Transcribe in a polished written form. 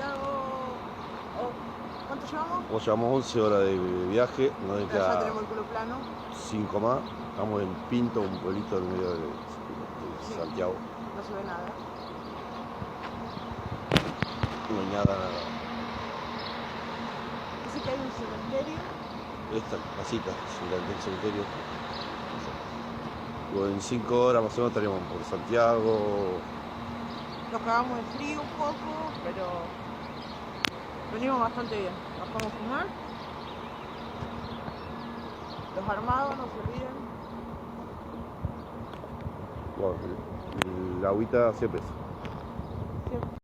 Santiago. ¿Cuánto llevamos? Vos llevamos 11 horas de viaje, nos Ya queda tenemos el culo plano. 5 más. Estamos en Pinto, un pueblito en medio de Sí. Santiago. No se ve nada. No hay nada. Dice que hay un cementerio. Esta casita, el cementerio. Luego en 5 horas más o menos estaríamos por Santiago. Nos cagamos de frío un poco, pero venimos bastante bien. Nos podemos fumar. Los armados, no se olviden. Bueno, la agüita 100 pesos.